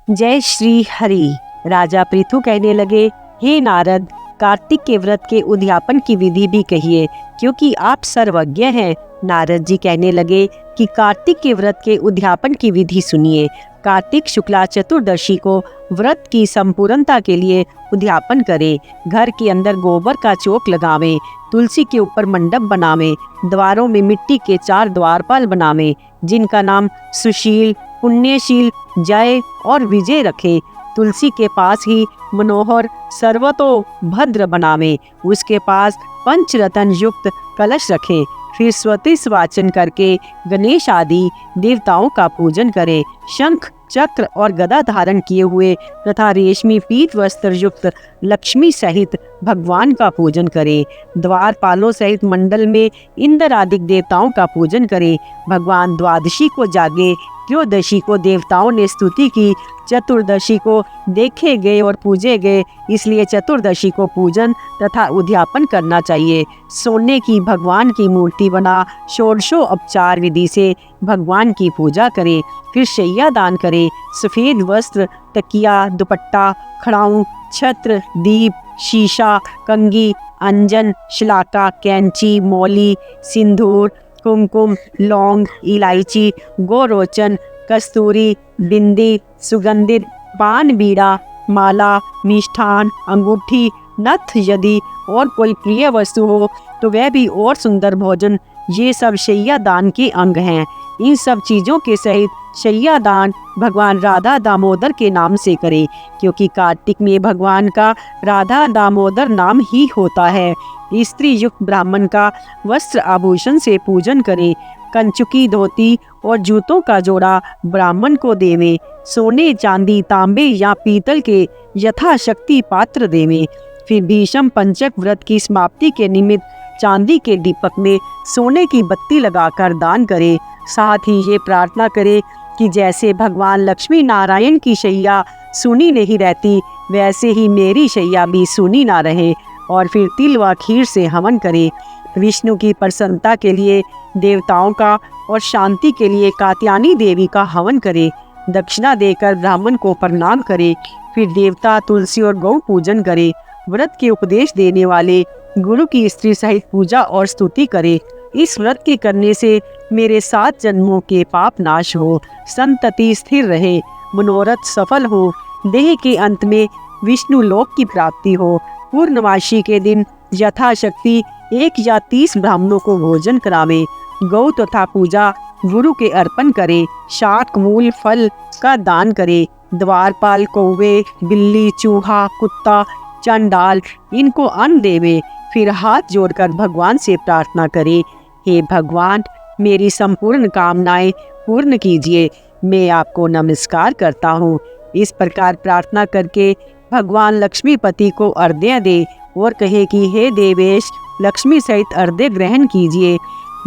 जय श्री हरि। राजा पृथु कहने लगे, हे नारद, कार्तिक के व्रत के उद्यापन की विधि भी कहिए, क्योंकि आप सर्वज्ञ हैं। नारद जी कहने लगे कि कार्तिक के व्रत के उद्यापन की विधि सुनिए। कार्तिक शुक्ला चतुर्दशी को व्रत की संपूर्णता के लिए उद्यापन करें। घर के अंदर गोबर का चौक लगावें, तुलसी के ऊपर मंडप बनावें, द्वारों में मिट्टी के 4 द्वारपाल बनावें, जिनका नाम सुशील, पुण्यशील, जय और विजय रखें। तुलसी के पास ही मनोहर सर्वतो भद्र बनावें। उसके पास पंचरत्न युक्त कलश रखें। फिर स्वतिस वाचन करके गणेश आदि देवताओं का पूजन करें। शंख, चक्र और गदा धारण किए हुए तथा रेशमी पीत वस्त्र युक्त लक्ष्मी सहित भगवान का पूजन करें। द्वारपालों सहित मंडल में इंद्र आदि देवताओं का पूजन करें। भगवान द्वादशी को जागे, त्रयोदशी को देवताओं ने स्तुति की, चतुर्दशी को देखे गए और पूजे गए, इसलिए चतुर्दशी को पूजन तथा उद्यापन करना चाहिए। सोने की भगवान की मूर्ति बना षोडशोपचार विधि से भगवान की पूजा करें। फिर शैया दान करें। सफ़ेद वस्त्र, तकिया, दुपट्टा, खड़ाऊं, छत्र, दीप, शीशा, कंगी, अंजन, शिलाका, कैंची, मौली, सिंदूर, कुमकुम, लौंग, इलायची, गोरोचन, कस्तूरी, बिंदी, सुगंधित पान, बीड़ा, माला, मिष्ठान, अंगूठी, नथ, यदि और कोई प्रिय वस्तु हो तो वह भी, और सुंदर भोजन, ये सब शैया दान के अंग हैं। इन सब चीज़ों के सहित शैया दान भगवान राधा दामोदर के नाम से करें, क्योंकि कार्तिक में भगवान का राधा दामोदर नाम ही होता है। स्त्री युक्त ब्राह्मण का वस्त्र आभूषण से पूजन करें। कंचुकी, धोती और जूतों का जोड़ा ब्राह्मण को देवें। सोने, चांदी, तांबे या पीतल के यथाशक्ति पात्र देवें। फिर भीषम पंचक व्रत की समाप्ति के निमित्त चांदी के दीपक में सोने की बत्ती लगाकर दान करें। साथ ही ये प्रार्थना करें कि जैसे भगवान लक्ष्मी नारायण की शैया सुनी नहीं रहती, वैसे ही मेरी शैया भी सुनी ना रहे। और फिर तिल व खीर से हवन करें। विष्णु की प्रसन्नता के लिए देवताओं का और शांति के लिए कात्यायनी देवी का हवन करें। दक्षिणा देकर ब्राह्मण को प्रणाम करें। फिर देवता, तुलसी और गौ पूजन करें। व्रत के उपदेश देने वाले गुरु की स्त्री सहित पूजा और स्तुति करें। इस व्रत के करने से मेरे 7 जन्मों के पाप नाश हो, संतति स्थिर रहे, मनोरथ सफल हो, देह के अंत में विष्णु लोक की प्राप्ति हो। पूर्णमासी के दिन यथाशक्ति 1 या 30 ब्राह्मणों को भोजन करावें। गौ तथा पूजा गुरु के अर्पण करें। शाक, मूल, फल का दान करें। द्वारपाल, कौवे, बिल्ली, चूहा, कुत्ता, चंडाल, इनको अन्न देवे। फिर हाथ जोड़कर भगवान से प्रार्थना करें, हे भगवान, मेरी संपूर्ण कामनाएं पूर्ण कीजिए, मैं आपको नमस्कार करता हूँ। इस प्रकार प्रार्थना करके भगवान लक्ष्मीपति को अर्घ्य दे और कहे कि हे देवेश, लक्ष्मी सहित अर्घ्य ग्रहण कीजिए।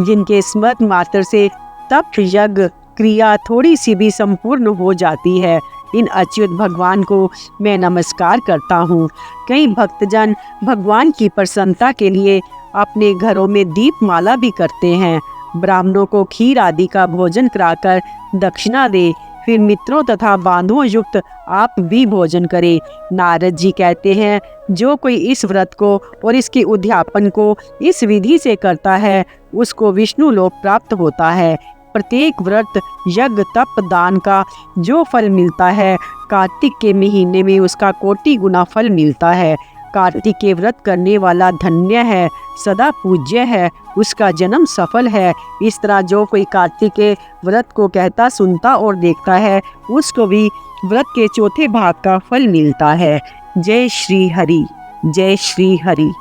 जिनके स्मरण मात्र से तप, यज्ञ, क्रिया थोड़ी सी भी संपूर्ण हो जाती है, इन अच्युत भगवान को मैं नमस्कार करता हूँ। कई भक्तजन भगवान की प्रसन्नता के लिए अपने घरों में दीप माला भी करते हैं। ब्राह्मणों को खीर आदि का भोजन कराकर दक्षिणा दे। फिर मित्रों तथा बांधुओं युक्त आप भी भोजन करें। नारद जी कहते हैं, जो कोई इस व्रत को और इसके उद्यापन को इस विधि से करता है, उसको विष्णु लोक प्राप्त होता है। प्रत्येक व्रत, यज्ञ, तप, दान का जो फल मिलता है, कार्तिक के महीने में उसका कोटि गुना फल मिलता है। कार्तिक के व्रत करने वाला धन्य है, सदा पूज्य है, उसका जन्म सफल है। इस तरह जो कोई कार्तिक के व्रत को कहता, सुनता और देखता है, उसको भी व्रत के चौथे भाग का फल मिलता है। जय श्री हरि, जय श्री हरि।